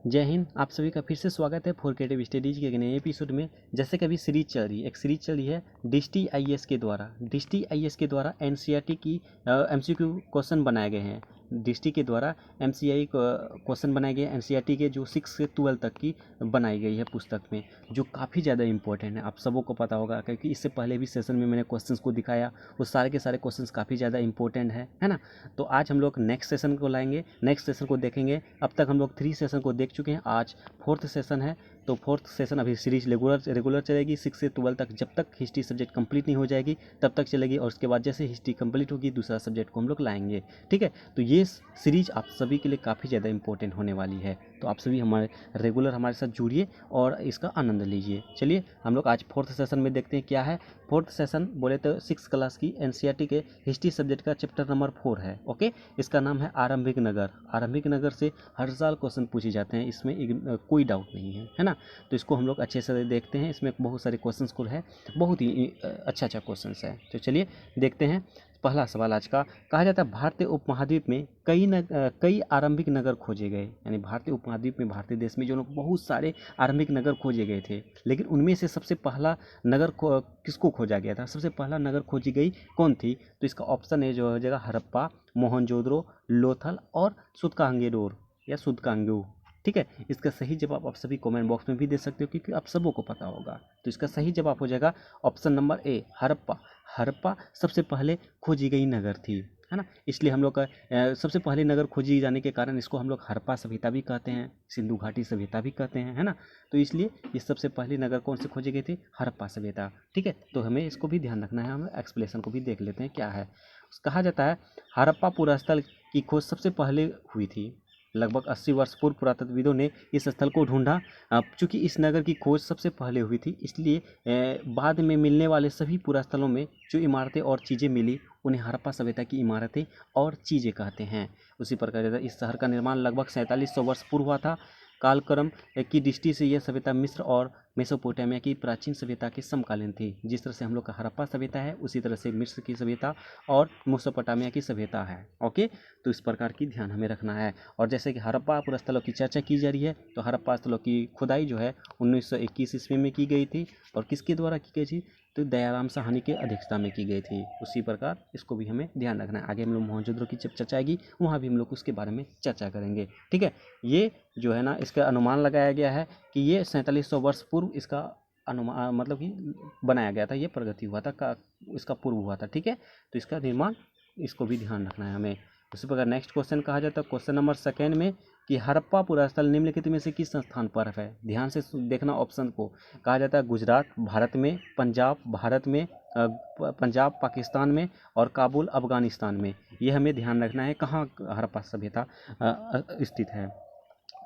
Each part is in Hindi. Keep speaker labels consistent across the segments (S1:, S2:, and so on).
S1: जय हिंद। आप सभी का फिर से स्वागत है फोर क्रिएटिव स्टडीज के एक नए एपिसोड में। जैसे कि अभी सीरीज चल रही है, एक सीरीज चल रही है डिस्टी आईएएस के द्वारा एनसीईआरटी की एमसीक्यू क्वेश्चन बनाए गए हैं। डिस्टी के द्वारा एमसीआई क्वेश्चन बनाए गए एनसीईआरटी के, जो 6 से 12 तक की बनाई गई है पुस्तक में, जो काफ़ी ज़्यादा इंपॉर्टेंट है। आप सबों को पता होगा क्योंकि इससे पहले भी सेशन में मैंने क्वेश्चंस को दिखाया, वो सारे के सारे क्वेश्चंस काफ़ी ज़्यादा इंपॉर्टेंट है ना। तो आज हम लोग नेक्स्ट सेशन को लाएंगे, नेक्स्ट सेशन को देखेंगे। अब तक हम लोग 3 सेशन को देख चुके हैं, आज 4th सेशन है। तो 4th सेशन अभी सीरीज रेगुलर चलेगी 6 से 12 तक, जब तक हिस्ट्री सब्जेक्ट कंप्लीट नहीं हो जाएगी तब तक चलेगी, और उसके बाद जैसे हिस्ट्री कंप्लीट होगी दूसरा सब्जेक्ट को हम लोग लाएंगे। ठीक है, तो ये सीरीज आप सभी के लिए काफ़ी ज़्यादा इंपॉर्टेंट होने वाली है। तो आप सभी हमारे साथ जुड़िए और इसका आनंद लीजिए। चलिए हम लोग आज 4th सेशन में देखते हैं क्या है। 4th सेशन बोले तो 6 क्लास की एनसीईआरटी के हिस्ट्री सब्जेक्ट का चैप्टर नंबर 4 है। ओके, इसका नाम है आरंभिक नगर। आरंभिक नगर से हर साल क्वेश्चन पूछे जाते हैं, इसमें कोई डाउट नहीं है ना। तो इसको हम लोग अच्छे से देखते हैं। इसमें बहुत सारे क्वेश्चन को है, बहुत ही अच्छा क्वेश्चन है। तो चलिए देखते हैं। पहला सवाल आज का, कहा जाता है भारतीय उपमहाद्वीप में कई आरंभिक नगर खोजे गए। यानी भारतीय उपमहाद्वीप में, भारतीय देश में जो लोग बहुत सारे आरंभिक नगर खोजे गए थे, लेकिन उनमें से सबसे पहला नगर किसको खोजा गया था, सबसे पहला नगर खोजी गई कौन थी? तो इसका ऑप्शन है जो हो जाएगा हड़प्पा, मोहनजोदड़ो, लोथल और सुतकांगेडोर या सुतकांगू। ठीक है, इसका सही जवाब आप सभी कमेंट बॉक्स में भी दे सकते हो क्योंकि आप सबों को पता होगा। तो इसका सही जवाब हो जाएगा option number A, Harappa. Harappa सबसे पहले खोजी गई नगर थी, है ना। इसलिए हम लोग का सबसे पहले नगर खोजी जाने के कारण इसको हम लोग हड़प्पा सभ्यता भी कहते हैं, सिंधु घाटी सभ्यता भी कहते हैं, है ना। तो इसलिए ये सबसे पहले नगर कौन से खोजी गई थी? हड़प्पा सभ्यता। ठीक है, तो हमें इसको भी ध्यान रखना है। हम एक्सप्लेनेशन को भी देख लेते हैं क्या है। कहा जाता है हड़प्पा पुरास्थल की खोज सबसे पहले हुई थी। लगभग 80 वर्ष पूर्व पुरातत्वविदों ने इस स्थल को ढूंढा। चूँकि इस नगर की खोज सबसे पहले हुई थी, इसलिए बाद में मिलने वाले सभी पुरास्थलों में जो इमारतें और चीज़ें मिली उन्हें हड़प्पा सभ्यता की इमारतें और चीज़ें कहते हैं। उसी प्रकार इस शहर का निर्माण लगभग 4700 वर्ष पूर्व हुआ था। कालक्रम की दृष्टि से यह सभ्यता मिस्र और मेसोपोटामिया की प्राचीन सभ्यता के समकालीन थी। जिस तरह से हम लोग का हड़प्पा सभ्यता है, उसी तरह से मिस्र की सभ्यता और मेसोपोटामिया की सभ्यता है। ओके, तो इस प्रकार की ध्यान हमें रखना है। और जैसे कि हड़प्पा पुरस्थलों की चर्चा की जा रही है, तो हड़प्पा स्थलों की खुदाई जो है 1921 ईस्वी में की गई थी। और किसके द्वारा की गई थी? तो दयाराम साहनी के अध्यक्षता में की गई थी। उसी प्रकार इसको भी हमें ध्यान रखना है। आगे हम लोग मोहनजोदड़ो की जब चर्चा आएगी वहाँ भी हम लोग उसके बारे में चर्चा करेंगे। ठीक है, ये जो है ना, इसका अनुमान लगाया गया है कि ये 4700 वर्ष पूर्व इसका अनुमान मतलब कि बनाया गया था, ये प्रगति हुआ था, इसका पूर्व हुआ था। ठीक है, तो इसका निर्माण, इसको भी ध्यान रखना है हमें। उसी प्रकार नेक्स्ट क्वेश्चन कहा जाता है क्वेश्चन नंबर 2 में कि हड़प्पा पुरास्थल निम्नलिखित में से किस स्थान पर है? ध्यान से देखना ऑप्शन को। कहा जाता है गुजरात भारत में, पंजाब भारत में, पंजाब पाकिस्तान में और काबुल अफगानिस्तान में। ये हमें ध्यान रखना है कहाँ हड़प्पा सभ्यता स्थित है।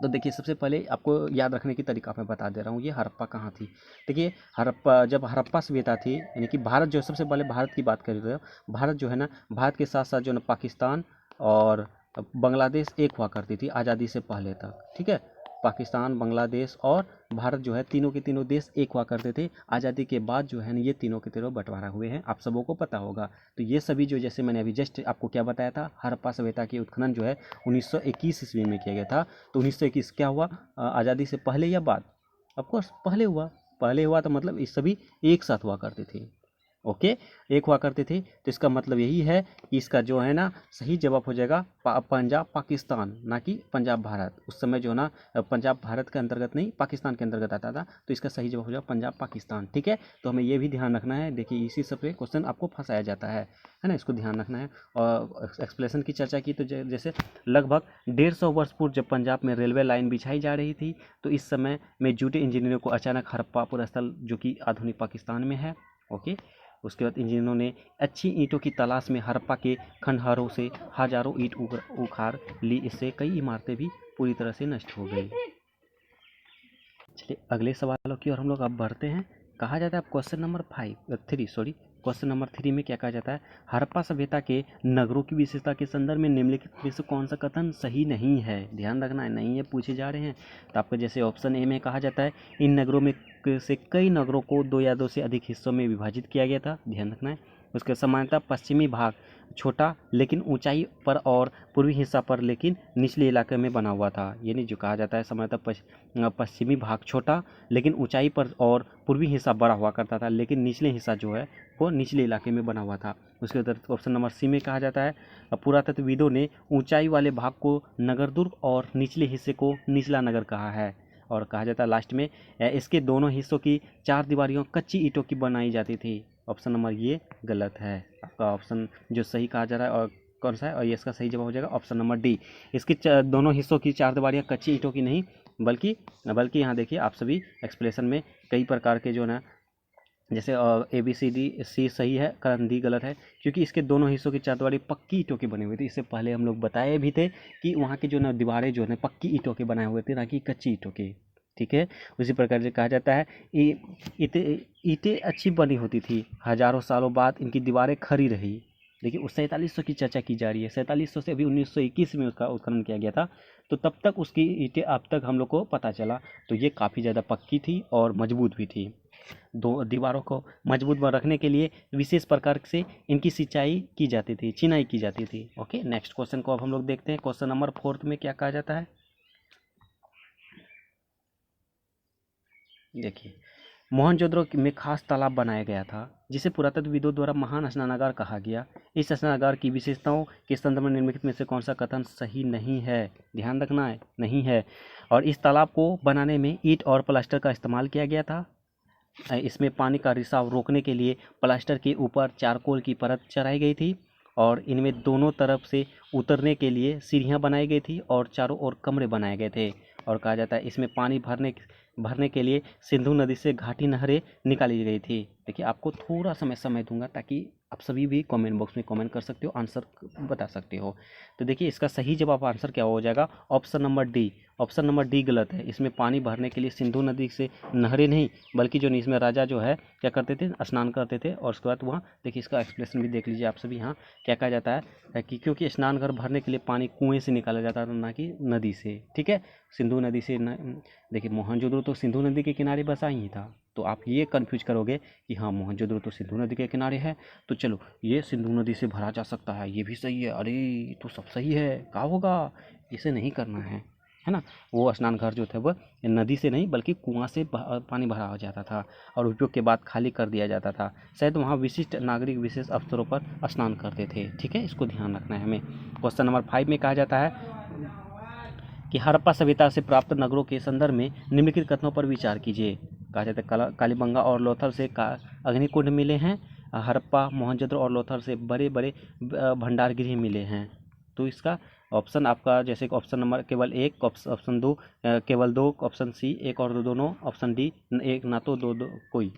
S1: तो देखिए, सबसे पहले आपको याद रखने की तरीका मैं बता दे रहा हूँ। ये हड़प्पा कहाँ थी? देखिए, हड़प्पा जब हड़प्पा सभ्यता थी, यानी कि भारत जो सबसे पहले भारत की बात कर रहे हो, भारत जो है ना, भारत के साथ साथ जो है ना पाकिस्तान और बांग्लादेश एक हुआ करती थी आज़ादी से पहले तक। ठीक है, पाकिस्तान, बांग्लादेश और भारत जो है, तीनों के तीनों देश एक हुआ करते थे। आज़ादी के बाद जो है ना, ये तीनों के तीनों बंटवारा हुए हैं, आप सबों को पता होगा। तो ये सभी जो, जैसे मैंने अभी जस्ट आपको क्या बताया था, हड़प्पा सभ्यता की उत्खनन जो है 1921 ईस्वी में किया गया था। तो 1921 क्या हुआ, आज़ादी से पहले या बाद? ऑफकोर्स पहले हुआ। पहले हुआ तो मतलब ये सभी एक साथ हुआ करते थे। ओके, एक हुआ करते थे। तो इसका मतलब यही है कि इसका जो है ना सही जवाब हो जाएगा पंजाब पाकिस्तान, ना कि पंजाब भारत। उस समय जो है ना पंजाब भारत के अंतर्गत नहीं, पाकिस्तान के अंतर्गत आता था। तो इसका सही जवाब हो जाएगा पंजाब पाकिस्तान। ठीक है, तो हमें ये भी ध्यान रखना है। देखिए, इसी सब पे क्वेश्चन आपको फंसाया जाता है ना, इसको ध्यान रखना है। और एक्सप्लेनेशन की चर्चा की तो जैसे लगभग 150 वर्ष पूर्व जब पंजाब में रेलवे लाइन बिछाई जा रही थी, तो इस समय में जुटे इंजीनियरों को अचानक हड़प्पा पुरस्थल, जो कि आधुनिक पाकिस्तान में है, ओके, उसके बाद इंजीनियरों ने अच्छी ईंटों की तलाश में हड़प्पा के खंडहरों से हजारों ईंट उखाड़ ली। इससे कई इमारतें भी पूरी तरह से नष्ट हो गई। चलिए अगले सवालों की ओर हम लोग अब बढ़ते हैं। कहा जाता है क्वेश्चन नंबर 3 में क्या कहा जाता है, हड़प्पा सभ्यता के नगरों की विशेषता के संदर्भ में निम्नलिखित में से कौन सा कथन सही नहीं है? ध्यान रखना है, नहीं है पूछे जा रहे हैं। तो आपका जैसे ऑप्शन ए में कहा जाता है इन नगरों में से कई नगरों को 2 या 2 से अधिक हिस्सों में विभाजित किया गया था। ध्यान रखना है, उसके सामान्यतः पश्चिमी भाग छोटा लेकिन ऊंचाई पर और पूर्वी हिस्सा पर लेकिन निचले इलाके में बना हुआ था। यानी जो कहा जाता है सामान्यतः पश्चिमी भाग छोटा लेकिन ऊंचाई पर और पूर्वी हिस्सा बड़ा हुआ करता था, लेकिन निचले हिस्सा जो है वो निचले इलाके में बना हुआ था। उसके उधर ऑप्शन नंबर सी में कहा जाता है पुरातत्वविदों ने ऊंचाई वाले भाग को नगर दुर्ग और निचले हिस्से को निचला नगर कहा है। और कहा जाता है लास्ट में इसके दोनों हिस्सों की चार दीवारियों कच्ची ईंटों की बनाई जाती थी। ऑप्शन नंबर ये गलत है। आपका ऑप्शन जो सही कहा जा रहा है और कौन सा है, और ये इसका सही जवाब हो जाएगा ऑप्शन नंबर डी। इसकी दोनों हिस्सों की चार दीवारियाँ कच्ची ईंटों की नहीं बल्कि यहाँ देखिए आप सभी एक्सप्लेनेशन में कई प्रकार के जो ना जैसे A B C D C सही है, कारण डी गलत है, क्योंकि इसके दोनों हिस्सों की चारदीवारी पक्की ईंटों की बनी हुई थी। इससे पहले हम लोग बताए भी थे कि वहाँ की जो ना दीवारें जो है पक्की ईंटों के बनाए हुए थे, ना कि कच्ची ईंटों की। ठीक है, उसी प्रकार से कहा जाता है ईंटें अच्छी बनी होती थी, हजारों सालों बाद इनकी दीवारें खड़ी रही। देखिए उस 4700 की चर्चा की जा रही है, 4700 से अभी 1921 में उसका उत्खनन किया गया था, तो तब तक उसकी ईंटें अब तक हम लोग को पता चला, तो ये काफ़ी ज़्यादा पक्की थी और मजबूत भी थी। दो दीवारों को मजबूत रखने के लिए विशेष प्रकार से इनकी सिंचाई की जाती थी, चिनाई की जाती थी। ओके, नेक्स्ट क्वेश्चन को अब हम लोग देखते हैं। क्वेश्चन नंबर 4 में क्या कहा जाता है, देखिए मोहनजोदड़ो में खास तालाब बनाया गया था जिसे पुरातत्वविदों द्वारा महान स्नानागार कहा गया। इस स्नानागार की विशेषताओं के संदर्भ में निम्नलिखित में से कौन सा कथन सही नहीं है, ध्यान रखना है, नहीं है। और इस तालाब को बनाने में ईंट और प्लास्टर का इस्तेमाल किया गया था। इसमें पानी का रिसाव रोकने के लिए प्लास्टर के ऊपर चारकोल की परत चढ़ाई गई थी और इनमें दोनों तरफ से उतरने के लिए सीढ़ियां बनाई गई थी और चारों ओर कमरे बनाए गए थे। और कहा जाता है इसमें पानी भरने के लिए सिंधु नदी से घाटी नहरें निकाली गई थी। देखिए आपको थोड़ा समय दूंगा ताकि आप सभी भी कमेंट बॉक्स में कमेंट कर सकते हो, आंसर बता सकते हो। तो देखिए इसका सही जवाब आंसर क्या हो जाएगा, option number D. Option number D गलत है। इसमें पानी भरने के लिए सिंधु नदी से नहरें नहीं बल्कि जो इसमें राजा जो है क्या करते थे, स्नान करते थे। और उसके बाद वहाँ देखिए इसका एक्सप्लेनेशन भी देख लीजिए आप सभी। यहाँ क्या कहा जाता है कि क्योंकि स्नान घर भरने के लिए पानी कुएँ से निकाला जाता था, ना कि नदी से। ठीक है, सिंधु नदी से देखिए मोहनजोदड़ो तो सिंधु नदी के किनारे बसा ही था, तो आप ये कन्फ्यूज करोगे कि हाँ मोहनजोदड़ो तो सिंधु नदी के किनारे है, तो चलो ये सिंधु नदी से भरा जा सकता है, ये भी सही है। अरे तो सब सही है, क्या होगा, इसे नहीं करना है ना। वो स्नान घर जो थे वो नदी से नहीं बल्कि कुआं से पानी भरा हो जाता था और उपयोग के बाद खाली कर दिया जाता था। शायद वहाँ विशिष्ट नागरिक विशेष अवसरों पर स्नान करते थे। ठीक है, इसको ध्यान रखना है हमें। क्वेश्चन नंबर 5 में कहा जाता है कि हड़प्पा सभ्यता से प्राप्त नगरों के संदर्भ में निम्नलिखित कथनों पर विचार कीजिए। कहा जाता है कालीबंगा और लोथल से अग्निकुंड मिले हैं, हड़प्पा मोहनजोदड़ो और लोथल से बड़े बड़े भंडार गृह मिले हैं। तो इसका ऑप्शन आपका जैसे ऑप्शन नंबर केवल एक, ऑप्शन 2 केवल 2, ऑप्शन सी एक और दो दोनों, ऑप्शन डी एक ना तो दो कोई।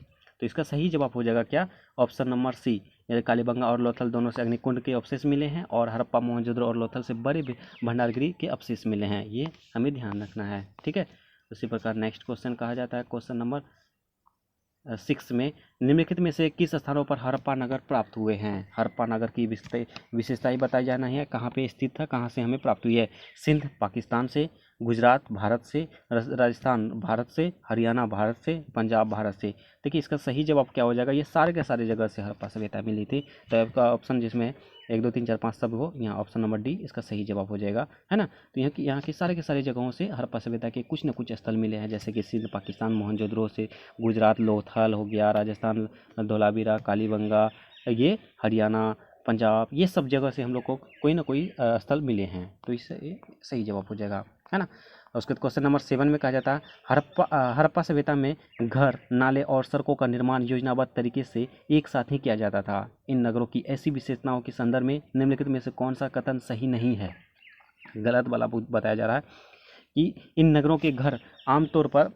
S1: तो इसका सही जवाब हो जाएगा क्या, ऑप्शन नंबर सी। कालीबंगा और लोथल दोनों से अग्निकुंड के अवशेष मिले हैं और हड़प्पा मोहनजोदड़ो और लोथल से बड़े भंडारगृह के अवशेष मिले हैं। ये हमें ध्यान रखना है। ठीक है, उसी प्रकार नेक्स्ट क्वेश्चन कहा जाता है क्वेश्चन नंबर 6 में निम्नलिखित में से किस स्थानों पर हड़प्पा नगर प्राप्त हुए हैं। हड़प्पा नगर की विशेषताएं बताई जाना है, कहाँ पे स्थित था, कहाँ से हमें प्राप्त हुई है। सिंध पाकिस्तान से, गुजरात भारत से, राजस्थान भारत से, हरियाणा भारत से, पंजाब भारत से। देखिए इसका सही जवाब क्या हो जाएगा, ये सारे के सारे जगह से हड़प्पा सभ्यता मिली थी। तो आपका ऑप्शन जिसमें 1 2 3 4 5 सब हो, यहाँ ऑप्शन नंबर डी इसका सही जवाब हो जाएगा, है ना। तो यहाँ की सारे के सारे जगहों से हड़प्पा सभ्यता के कुछ न कुछ स्थल मिले हैं, जैसे कि सिंध पाकिस्तान मोहनजोदड़ो से, गुजरात लोथल हो गया, राजस्थान धोलावीरा कालीबंगा, ये हरियाणा पंजाब, ये सब जगह से हम लोग को कोई ना कोई स्थल मिले हैं। तो इससे सही जवाब हो जाएगा, है ना। उसके बाद क्वेश्चन नंबर 7 में कहा जाता है हड़प्पा सभ्यता में घर, नाले और सड़कों का निर्माण योजनाबद्ध तरीके से एक साथ ही किया जाता था। इन नगरों की ऐसी विशेषताओं के संदर्भ में निम्नलिखित में से कौन सा कथन सही नहीं है। गलत वाला बताया जा रहा है कि इन नगरों के घर आमतौर पर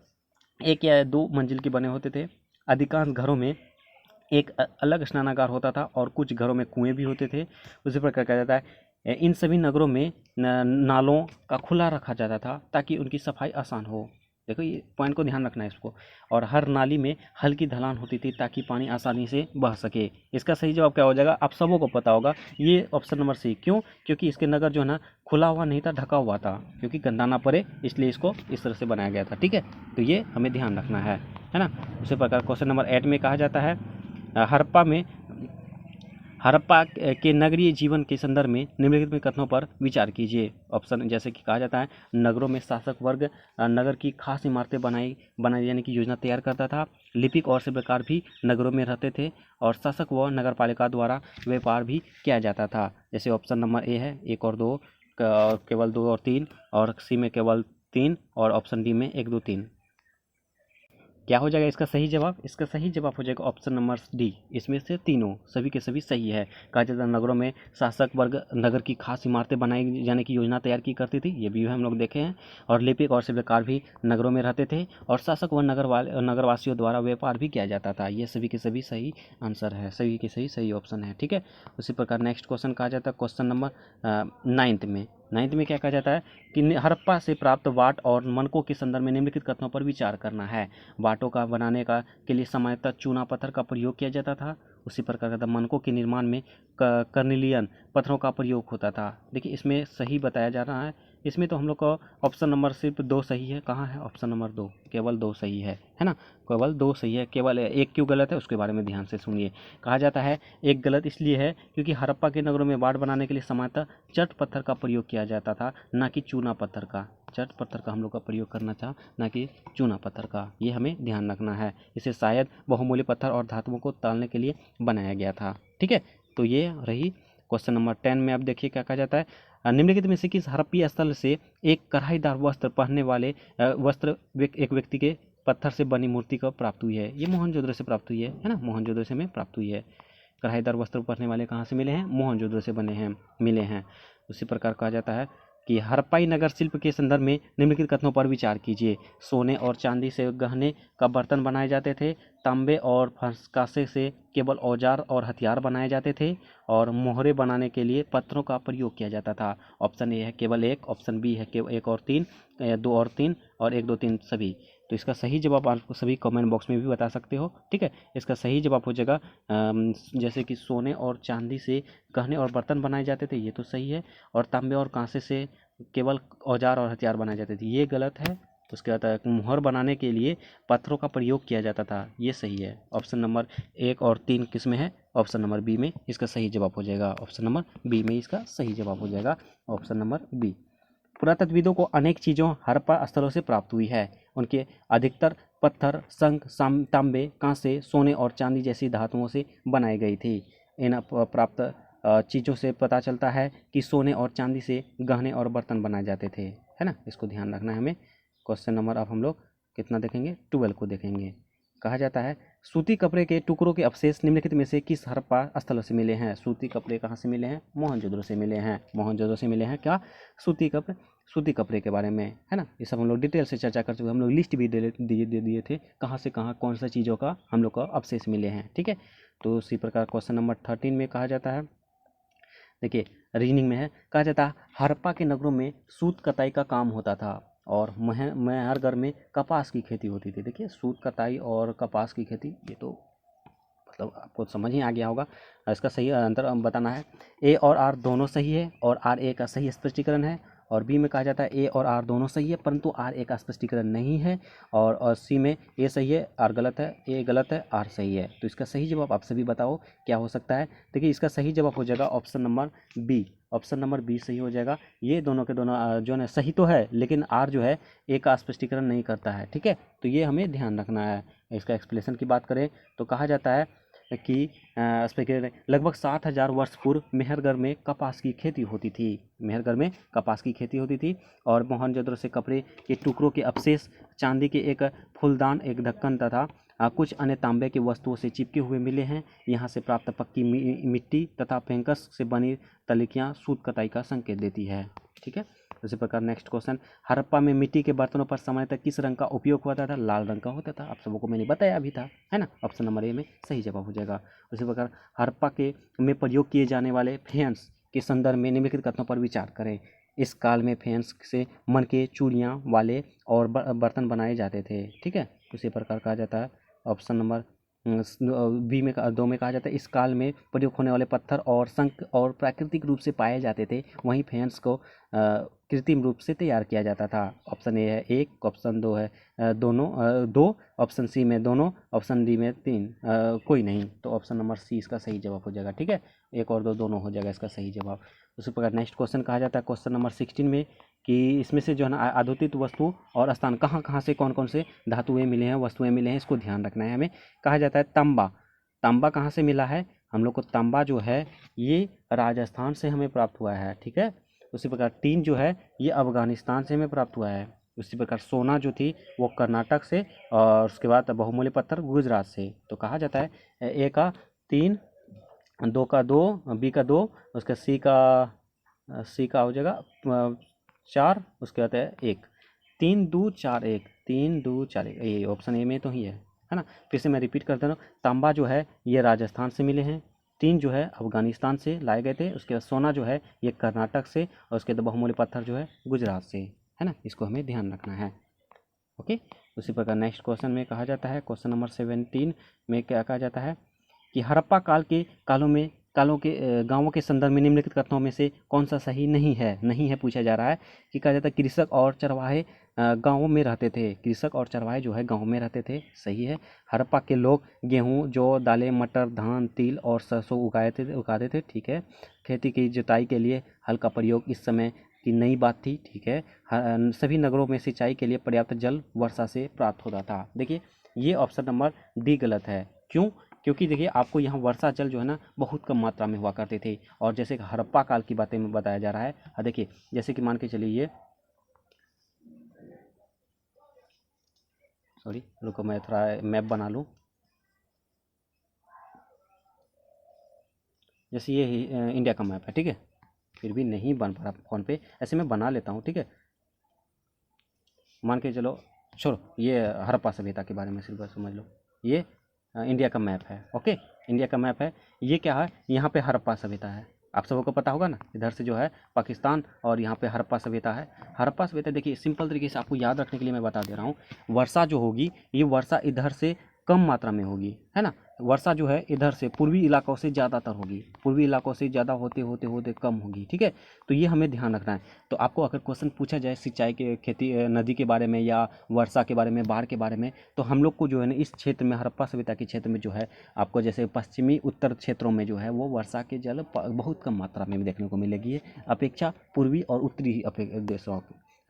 S1: 1 या 2 मंजिल के बने होते थे। अधिकांश घरों में एक अलग स्नानागार होता था और कुछ घरों में कुएं भी होते थे। उसी प्रकार कहा जाता है इन सभी नगरों में नालों का खुला रखा जाता था ताकि उनकी सफाई आसान हो। देखो ये पॉइंट को ध्यान रखना है इसको। और हर नाली में हल्की ढलान होती थी ताकि पानी आसानी से बह सके। इसका सही जवाब क्या हो जाएगा, आप सबों को पता होगा, ये ऑप्शन नंबर सी। क्यों, क्योंकि इसके नगर जो है ना खुला हुआ नहीं था, ढका हुआ था, क्योंकि गंदा ना पड़े इसलिए इसको इस तरह से बनाया गया था। ठीक है, तो ये हमें ध्यान रखना है ना। उसी प्रकार क्वेश्चन नंबर 8 में कहा जाता है हड़प्पा में हड़प्पा के नगरीय जीवन के संदर्भ में निम्नलिखित में कथनों पर विचार कीजिए। ऑप्शन जैसे कि कहा जाता है, नगरों में शासक वर्ग नगर की खास इमारतें बनाई जाने की योजना तैयार करता था। लिपिक और शिल्पकार भी नगरों में रहते थे और शासक व नगरपालिका द्वारा व्यापार भी किया जाता था। जैसे ऑप्शन नंबर ए है 1 और 2, केवल 2 और 3, और सी में केवल 3, और ऑप्शन डी में 1 2 3। क्या हो जाएगा इसका सही जवाब? इसका सही जवाब हो जाएगा ऑप्शन नंबर डी। इसमें से तीनों सभी के सभी सही है। कहा जाता है नगरों में शासक वर्ग नगर की खास इमारतें बनाई जाने की योजना तैयार की करती थी, ये भी हम लोग देखे हैं। और लिपिक और शिल्पकार भी नगरों में रहते थे और शासक व नगरवासियों द्वारा व्यापार भी किया जाता था। ये सभी के सभी सही आंसर है, सभी के सही सही ऑप्शन है। ठीक है, उसी प्रकार नेक्स्ट क्वेश्चन कहा जाता है क्वेश्चन नंबर 9th में क्या कहा जाता है कि हड़प्पा से प्राप्त वाट और मनकों के संदर्भ में निम्नलिखित कथनों पर विचार करना है। वाटों का बनाने का के लिए सामान्यतः चूना पत्थर का प्रयोग किया जाता था। उसी प्रकार का मनकों के निर्माण में कर्निलियन पत्थरों का प्रयोग होता था। देखिए इसमें सही बताया जा रहा है। इसमें तो हम लोग का ऑप्शन नंबर सिर्फ 2 सही है। कहाँ है ऑप्शन नंबर 2? केवल 2 सही है ना? केवल 2 सही है, केवल एक क्यों गलत है उसके बारे में ध्यान से सुनिए। कहा जाता है एक गलत इसलिए है क्योंकि हड़प्पा के नगरों में वाट बनाने के लिए सामान्यतः चट पत्थर का प्रयोग किया जाता था, ना कि चूना पत्थर का। चट पत्थर का हम लोग का प्रयोग करना था, ना कि चूना पत्थर का। ये हमें ध्यान रखना है। इसे शायद बहुमूल्य पत्थर और धातुओं को तालने के लिए बनाया गया था। ठीक है, तो ये रही क्वेश्चन नंबर 10 में। अब देखिए क्या कहा जाता है, निम्नलिखित में से किस हड़प्पीय स्थल से एक कढ़ाईदार वस्त्र पहनने वाले एक व्यक्ति के पत्थर से बनी मूर्ति को प्राप्त हुई है? ये मोहनजोदड़ो से प्राप्त हुई है ना? मोहनजोदड़ो से हमें प्राप्त हुई है। कढ़ाईदार वस्त्र पहनने वाले कहाँ से मिले हैं? मोहनजोदड़ो से बने हैं, मिले हैं। उसी प्रकार कहा जाता है कि हड़प्पाई नगर शिल्प के संदर्भ में निम्नलिखित कथनों पर विचार कीजिए। सोने और चांदी से गहने का बर्तन बनाए जाते थे। तांबे और कांसे से केवल औजार और हथियार बनाए जाते थे और मोहरे बनाने के लिए पत्थरों का प्रयोग किया जाता था। ऑप्शन ए है केवल 1, ऑप्शन बी है केवल 1 और 3, 2 और 3, और 1 2 3 सभी। तो इसका सही जवाब आपको सभी कमेंट बॉक्स में भी बता सकते हो। ठीक है, इसका सही जवाब हो जाएगा जैसे कि सोने और चांदी से गहने और बर्तन बनाए जाते थे, ये तो सही है। और तांबे और कांसे से केवल औजार और हथियार बनाए जाते थे, ये गलत है। उसके बाद मुहर बनाने के लिए पत्थरों का प्रयोग किया जाता था, ये सही है। ऑप्शन नंबर 1 और 3 किस में है? ऑप्शन नंबर बी में इसका सही जवाब हो जाएगा। ऑप्शन नंबर बी में इसका सही जवाब हो जाएगा, ऑप्शन नंबर बी। पुरातत्वविदों को अनेक चीज़ों हड़प्पा स्थलों से प्राप्त हुई है। उनके अधिकतर पत्थर शंख, तांबे, कांसे, सोने और चांदी जैसी धातुओं से बनाई गई थी। इन प्राप्त चीज़ों से पता चलता है कि सोने और चांदी से गहने और बर्तन बनाए जाते थे, है ना? इसको ध्यान रखना है हमें। क्वेश्चन नंबर अब हम लोग कितना देखेंगे? 12 को देखेंगे। कहा जाता है सूती कपड़े के टुकड़ों के अवशेष निम्नलिखित में से किस हड़प्पा स्थलों से मिले हैं? सूती कपड़े कहाँ से मिले हैं? मोहनजोदड़ो से मिले हैं। मोहनजोदड़ो से मिले हैं क्या? सूती कपड़े के बारे में, है ना? ये सब हम लोग डिटेल से चर्चा कर चुके। हम लोग लिस्ट भी दे दिए थे कहाँ से कहाँ कौन सा चीज़ों का हम लोग का अवशेष मिले हैं। ठीक है, तो उसी प्रकार क्वेश्चन नंबर 13 में कहा जाता है, देखिए रीजनिंग में है, कहा जाता है हड़प्पा के नगरों में सूत कताई का काम होता था और मेहरगढ़ में कपास की खेती होती थी। देखिए सूत कताई और कपास की खेती, ये तो मतलब आपको समझ ही आ गया होगा। इसका सही अंतर बताना है। ए और आर दोनों सही है और आर ए का सही स्पष्टीकरण है। और बी में कहा जाता है ए और आर दोनों सही है परंतु आर ए का स्पष्टीकरण नहीं है। और सी में ए सही है, आर गलत है, ए गलत है, आर सही है। तो इसका सही जवाब आप सभी बताओ क्या हो सकता है? देखिए इसका सही जवाब हो जाएगा option number B. Option number B सही हो जाएगा। ये दोनों के दोनों जो है सही तो है, लेकिन आर जो है ए का स्पष्टीकरण नहीं करता है। ठीक है, तो ये हमें ध्यान रखना है। इसका एक्सप्लेनेशन की बात करें तो कहा जाता है कि लगभग 7,000 वर्ष पूर्व मेहरगढ़ में कपास की खेती होती थी। मेहरगढ़ में कपास की खेती होती थी और मोहनजोदड़ो से कपड़े के टुकड़ों के अवशेष, चांदी के एक फूलदान, एक ढक्कन तथा कुछ अन्य तांबे की वस्तुओं से चिपके हुए मिले हैं। यहाँ से प्राप्त पक्की मिट्टी तथा पेंकस से बनी तलिकियाँ सूत कताई का संकेत देती है। ठीक है, इसी प्रकार नेक्स्ट क्वेश्चन, हड़प्पा में मिट्टी के बर्तनों पर सामान्यतः किस रंग का उपयोग होता था? लाल रंग का होता था। आप सबको मैंने बताया अभी था, है ना? ऑप्शन नंबर ए में सही जवाब हो जाएगा। उसी प्रकार हड़प्पा के में प्रयोग किए जाने वाले फेंस के संदर्भ में निम्नलिखित कथनों पर विचार करें। इस काल में फेंस से मनके, चूड़ियाँ वाले और बर्तन बनाए जाते थे। ठीक है, उसी प्रकार कहा जाता है ऑप्शन नंबर बी में 2 में कहा जाता है इस काल में प्रयोग होने वाले पत्थर और शंख और प्राकृतिक रूप से पाए जाते थे। वहीं फेंस को कृत्रिम रूप से तैयार किया जाता था। ऑप्शन ए है 1, ऑप्शन 2 है दोनों 2, ऑप्शन सी में दोनों, ऑप्शन डी में 3, कोई नहीं। तो ऑप्शन नंबर सी इसका सही जवाब हो जाएगा। ठीक है, 1 और 2 दोनों हो जाएगा इसका सही जवाब। उसी प्रकार नेक्स्ट क्वेश्चन कहा जाता है क्वेश्चन नंबर 16 में कि इसमें से जो है ना आद्युतिक वस्तु और स्थान कहाँ कहाँ से कौन कौन से धातुएं मिले हैं, वस्तुएं मिले हैं, इसको ध्यान रखना है हमें। कहा जाता है तांबा, तांबा कहाँ से मिला है हम लोग को? तांबा जो है ये राजस्थान से हमें प्राप्त हुआ है। ठीक है, उसी प्रकार टीन जो है ये अफगानिस्तान से हमें प्राप्त हुआ है। उसी प्रकार सोना जो थी वो कर्नाटक से, और उसके बाद बहुमूल्य पत्थर गुजरात से। तो कहा जाता है ए का 3, 2 का 2, बी का 2, उसका सी का हो जाएगा 4, उसके बाद है 1, 3 2 4 1, 3 2 4 1, ये ऑप्शन ए में तो ही है ना। फिर से मैं रिपीट कर दे रहा हूँ, तांबा जो है ये राजस्थान से मिले हैं, टीन जो है अफगानिस्तान से लाए गए थे, उसके बाद सोना जो है ये कर्नाटक से, और उसके बाद बहुमूल्य पत्थर जो है गुजरात से, है ना। इसको हमें ध्यान रखना है। ओके, उसी प्रकार नेक्स्ट क्वेश्चन में कहा जाता है क्वेश्चन नंबर 17 में क्या कहा जाता है कि हड़प्पा काल के कालों के गांवों के संदर्भ में निम्नलिखित कथनों में से कौन सा सही नहीं है पूछा जा रहा है। कि कहा जाता है कृषक और चरवाहे गांवों में रहते थे, कृषक और चरवाहे जो है गांव में रहते थे, सही है। हड़प्पा के लोग गेहूं, जौ, दालें, मटर, धान, तिल और सरसों उगाते थे, ठीक है। खेती की जुताई के लिए हल का प्रयोग इस समय की नई बात थी, ठीक है। सभी नगरों में सिंचाई के लिए पर्याप्त जल वर्षा से प्राप्त होता था। देखिए ये ऑप्शन नंबर डी गलत है। क्यों? क्योंकि देखिए आपको यहाँ वर्षा जल जो है ना बहुत कम मात्रा में हुआ करते थे, और जैसे कि हड़प्पा काल की बातें में बताया जा रहा है। देखिए जैसे कि मान के चलिए ये, सॉरी रुको मैं थोड़ा मैप बना लूँ। जैसे ये इंडिया का मैप है, ठीक है, फिर भी नहीं बन पा रहा फ़ोन पे, ऐसे मैं बना लेता हूँ, ठीक है। मान के चलो, छोड़ो, ये हड़प्पा सभ्यता के बारे में सिर्फ समझ लो। ये इंडिया का मैप है, ओके, इंडिया का मैप है। ये क्या है, यहाँ पे हड़प्पा सभ्यता है, आप सबको को पता होगा ना। इधर से जो है पाकिस्तान, और यहाँ पे हड़प्पा सभ्यता है। हड़प्पा सभ्यता देखिए सिंपल तरीके से आपको याद रखने के लिए मैं बता दे रहा हूँ। वर्षा जो होगी ये वर्षा इधर से कम मात्रा में होगी, है ना। वर्षा जो है इधर से पूर्वी इलाकों से ज़्यादातर होगी, पूर्वी इलाकों से ज़्यादा होते होते होते कम होगी, ठीक है। तो ये हमें ध्यान रखना है। तो आपको अगर क्वेश्चन पूछा जाए सिंचाई के, खेती, नदी के बारे में या वर्षा के बारे में, बाढ़ के बारे में, तो हम लोग को जो है ना इस क्षेत्र में, हड़प्पा सभ्यता के क्षेत्र में जो है आपको जैसे पश्चिमी उत्तर क्षेत्रों में जो है वो वर्षा के जल बहुत कम मात्रा में देखने को मिलेगी, अपेक्षा पूर्वी और उत्तरी देशों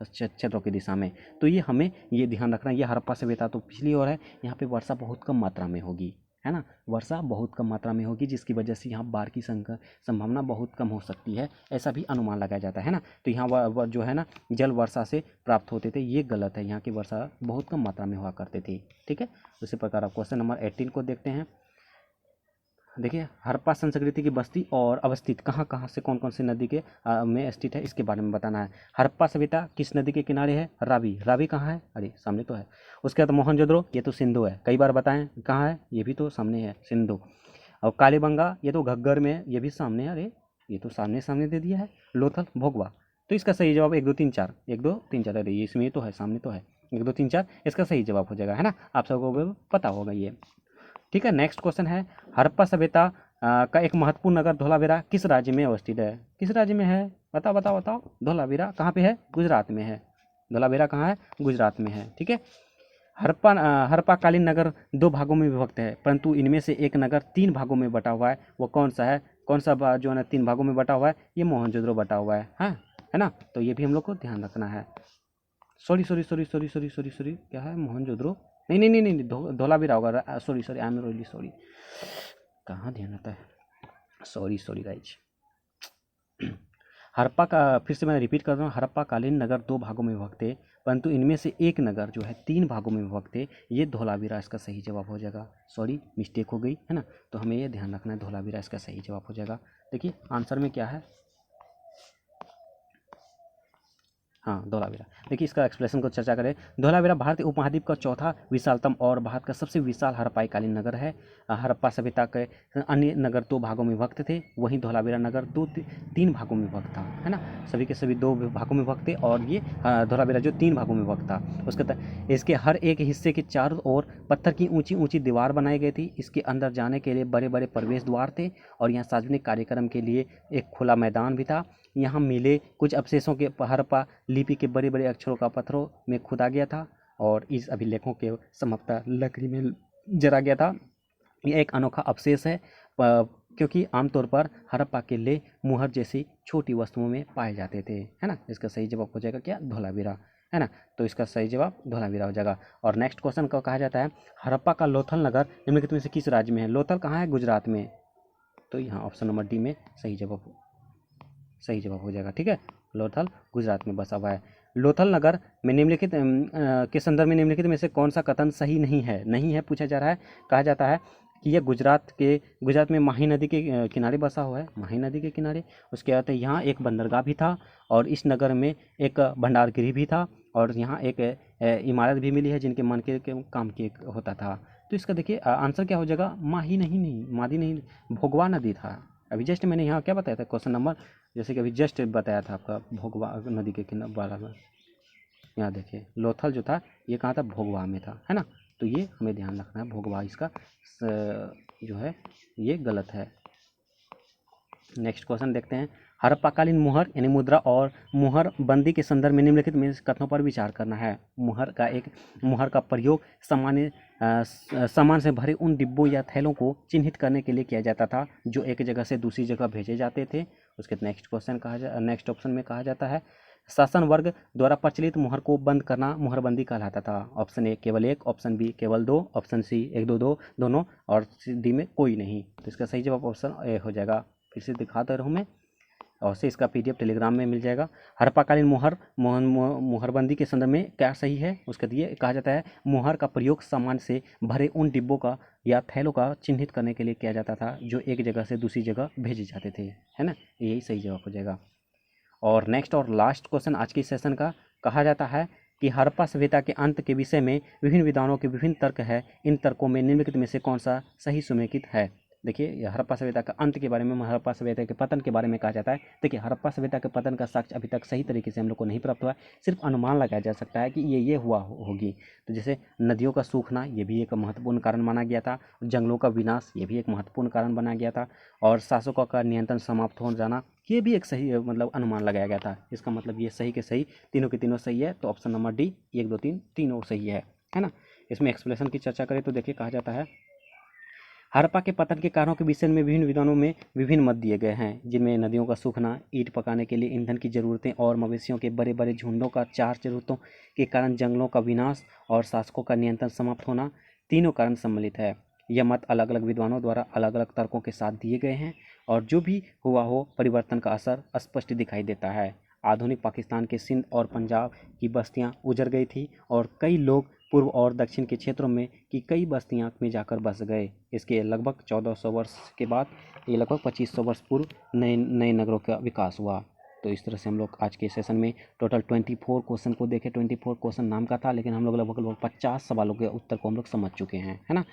S1: क्षेत्रों की दिशा में। तो ये हमें ये ध्यान रखना है। ये हड़प्पा सभ्यता तो पिछली ओर है, यहाँ पे वर्षा बहुत कम मात्रा में होगी, है ना। वर्षा बहुत कम मात्रा में होगी, जिसकी वजह से यहाँ बाढ़ की संभावना बहुत कम हो सकती है, ऐसा भी अनुमान लगाया जाता है ना। तो यहाँ जो है ना जल वर्षा से प्राप्त होते थे, ये गलत है। यहाँ की वर्षा बहुत कम मात्रा में हुआ करते थे, ठीक है। उसी प्रकार आप क्वेश्चन नंबर 18 को देखते हैं। देखिए हड़प्पा संस्कृति की बस्ती और अवस्थित कहाँ कहाँ से कौन कौन सी नदी के में स्थित है, इसके बारे में बताना है। हड़प्पा सभ्यता किस नदी के किनारे है? रावी। रावी कहाँ है? अरे सामने तो है। उसके बाद मोहनजोदड़ो, ये तो सिंधु है, कई बार बताएं कहाँ है, ये भी तो सामने है, सिंधु। और कालीबंगा ये तो घग्गर में है, ये भी सामने है, अरे ये तो सामने सामने दे दिया है। लोथल, भोगवा। तो इसका सही जवाब 1 2 3 4, 1 2 3 4, अरे ये इसमें तो है, सामने तो है, 1 2 3 4 इसका सही जवाब हो जाएगा, है ना। आप सबको पता होगा ये, ठीक है। नेक्स्ट क्वेश्चन है हड़प्पा सभ्यता का एक महत्वपूर्ण नगर धोलावीरा किस राज्य में अवस्थित है? किस राज्य में है? बताओ बताओ बताओ। धोलावीरा कहाँ पे है? गुजरात में है। धोलावीरा कहाँ है? गुजरात में है, ठीक है। हड़प्पाकालीन नगर 2 भागों में विभक्त है, परंतु इनमें से एक नगर 3 भागों में बटा हुआ है। वो कौन सा है? कौन सा जो है ना 3 भागों में बटा हुआ है? ये मोहनजोदड़ो बटा हुआ है, हाँ, है ना। तो ये भी हम लोग को ध्यान रखना है। Sorry sorry sorry sorry sorry sorry sorry, क्या है? मोहनजोदड़ो नहीं नहीं नहीं नहीं, धोलावीरा होगा। Sorry sorry, I am really sorry, कहाँ ध्यान आता है, सॉरी सॉरी गाइज। हड़प्पा का, फिर से मैं रिपीट कर रहा हूँ, हड़प्पाकालीन नगर 2 भागों में विभक्त थे, परंतु इनमें से एक नगर जो है 3 भागों में विभक्त थे। ये धोलावीरा इसका सही जवाब हो जाएगा। सॉरी मिस्टेक हो गई, है ना। तो हमें ये ध्यान रखना है, धोलावीरा इसका सही जवाब हो जाएगा। देखिए आंसर में क्या है, हाँ धोलावीरा। देखिए इसका एक्सप्लेनेशन को चर्चा करें। धोलावीरा भारतीय उपमहाद्वीप का चौथा विशालतम और भारत का सबसे विशाल हड़प्पाकालीन नगर है। हड़प्पा सभ्यता के अन्य नगर 2 भागों में विभक्त थे, वहीं धोलावीरा नगर 3 भागों में विभक्त था, है ना। सभी के सभी 2 भागों में विभक्त थे, और ये धोलावीरा जो 3 भागों में विभक्त था। इसके हर एक हिस्से के चारों ओर पत्थर की ऊंची ऊंची दीवार बनाई गई थी। इसके अंदर जाने के लिए बड़े बड़े प्रवेश द्वार थे, और यहाँ सार्वजनिक कार्यक्रम के लिए एक खुला मैदान भी था। यहाँ मिले कुछ अवशेषों के हड़प्पा लिपि के बड़े बड़े अक्षरों का पत्थरों में खुदा गया था और इस अभिलेखों के समाप्ता लकड़ी में जरा गया था। ये एक अनोखा अवशेष है क्योंकि आमतौर पर हड़प्पा के ले मुहर जैसी छोटी वस्तुओं में पाए जाते थे, है ना। इसका सही जवाब हो जाएगा क्या, धोलावीरा, है ना। तो इसका सही जवाब धोलावीरा हो जाएगा। और नेक्स्ट क्वेश्चन को कहा जाता है हड़प्पा का लोथल नगर निम्नलिखित में से किस राज्य में है। लोथल कहाँ है, गुजरात में। तो यहाँ ऑप्शन नंबर डी में सही जवाब हो जाएगा, ठीक है। लोथल गुजरात में बसा हुआ है। लोथल नगर में निम्नलिखित के संदर्भ में निम्नलिखित में से कौन सा कथन सही नहीं है पूछा जा रहा है। कहा जाता है कि यह गुजरात में माही नदी के किनारे बसा हुआ है, माही नदी के किनारे। उसके बाद यहाँ एक बंदरगाह भी था और इस नगर में एक भंडारगृह भी था और यहाँ एक इमारत भी मिली है जिनके मन के काम के होता था। तो इसका देखिए आंसर क्या हो जाएगा, माही नहीं, मादी नहीं, भोगवा नदी था। अभी जस्ट मैंने यहाँ क्या बताया था क्वेश्चन नंबर, जैसे कि अभी जस्ट बताया था आपका भोगवा नदी के किनारे में। यहाँ देखिए लोथल जो था ये कहाँ था, भोगवा में था, है ना। तो ये हमें ध्यान रखना है, भोगवा इसका जो है ये गलत है। नेक्स्ट क्वेश्चन देखते हैं हड़प्पाकालीन मुहर यानी मुद्रा और मुहर बंदी के संदर्भ में निम्नलिखित में कथनों पर विचार करना है। मुहर का प्रयोग सामान से भरे उन डिब्बों या थैलों को चिन्हित करने के लिए किया जाता था जो एक जगह से दूसरी जगह भेजे जाते थे। उसके नेक्स्ट ऑप्शन में कहा जाता है शासन वर्ग द्वारा प्रचलित मुहर को बंद करना मुहरबंदी कहलाता था। ऑप्शन ए केवल एक, ऑप्शन बी केवल दो, ऑप्शन सी एक दो दोनों और डी में कोई नहीं। तो इसका सही जवाब ऑप्शन ए हो जाएगा। फिर से दिखाता रहूँ मैं और से इसका पीडीएफ टेलीग्राम में मिल जाएगा। हड़प्पाकालीन मुहरबंदी के संदर्भ में क्या सही है, उसके दिए कहा जाता है मुहर का प्रयोग सामान से भरे उन डिब्बों का या थैलों का चिन्हित करने के लिए किया जाता था जो एक जगह से दूसरी जगह भेजे जाते थे, है ना। यही सही जवाब हो जाएगा। और नेक्स्ट और लास्ट क्वेश्चन आज की सेशन का कहा जाता है कि हड़प्पा सभ्यता के अंत के विषय में विभिन्न विद्वानों के विभिन्न तर्क है। इन तर्कों में निम्नलिखित में से कौन सा सही सुमेलित है। देखिए हड़प्पा सभ्यता का अंत के बारे में, हड़प्पा सभ्यता के पतन के बारे में कहा जाता है। देखिए हड़प्पा सभ्यता के पतन का साक्ष्य अभी तक सही तरीके से हम लोग को नहीं प्राप्त हुआ है, सिर्फ अनुमान लगाया जा सकता है कि ये हुआ होगी। तो जैसे नदियों का सूखना ये भी एक महत्वपूर्ण कारण माना गया था, जंगलों का विनाश ये भी एक महत्वपूर्ण कारण बना गया था और शासकों का नियंत्रण समाप्त हो जाना ये भी एक सही मतलब अनुमान लगाया गया था। इसका मतलब ये सही के सही तीनों के तीनों सही है। तो ऑप्शन नंबर डी 1 2 3 तीनों सही है ना। इसमें एक्सप्लेनेशन की चर्चा करें तो देखिए कहा जाता है हड़प्पा के पतन के कारणों के विषय में विभिन्न विद्वानों में विभिन्न मत दिए गए हैं, जिनमें नदियों का सूखना, ईंट पकाने के लिए ईंधन की जरूरतें और मवेशियों के बड़े बड़े झुंडों का चार जरूरतों के कारण जंगलों का विनाश और शासकों का नियंत्रण समाप्त होना तीनों कारण सम्मिलित है। यह मत अलग अलग विद्वानों द्वारा अलग अलग तर्कों के साथ दिए गए हैं और जो भी हुआ हो परिवर्तन का असर स्पष्ट दिखाई देता है। आधुनिक पाकिस्तान के सिंध और पंजाब की बस्तियां उजड़ गई थी और कई लोग पूर्व और दक्षिण के क्षेत्रों में की कई बस्तियां में जाकर बस गए। इसके लगभग 1400 वर्ष के बाद ये लगभग 2500 वर्ष पूर्व नए नगरों का विकास हुआ। तो इस तरह से हम लोग आज के सेशन में टोटल 24 क्वेश्चन को देखे। 24 क्वेश्चन नाम का था लेकिन हम लोग लगभग 50 सवालों के उत्तर को हम लोग समझ चुके हैं, है ना।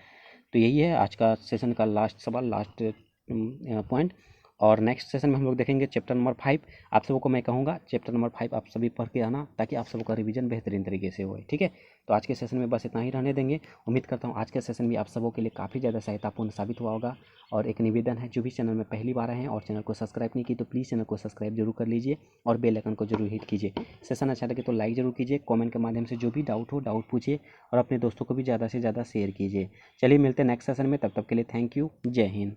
S1: तो यही है आज का सेशन का लास्ट सवाल, लास्ट पॉइंट। और नेक्स्ट सेशन में हम लोग देखेंगे चैप्टर नंबर 5। आप सबों को मैं कहूँगा चैप्टर नंबर 5 आप सभी पढ़ के आना ताकि आप सबका रिवीजन बेहतरीन तरीके से होए, ठीक है। तो आज के सेशन में बस इतना ही रहने देंगे। उम्मीद करता हूँ आज के सेशन भी आप सबों के लिए काफ़ी ज़्यादा सहायतापूर्ण साबित हुआ होगा। और एक निवेदन है, जो भी चैनल में पहली बार आए हैं और चैनल को सब्सक्राइब नहीं की तो प्लीज़ चैनल को सब्सक्राइब जरूर कर लीजिए और बेल आइकन को जरूर हिट कीजिए। सेशन अच्छा लगे तो लाइक जरूर कीजिए, कमेंट के माध्यम से जो भी डाउट हो डाउट पूछिए और अपने दोस्तों को भी ज़्यादा से ज़्यादा शेयर कीजिए। चलिए मिलते हैं नेक्स्ट सेशन में, तब तक के लिए थैंक यू, जय हिंद।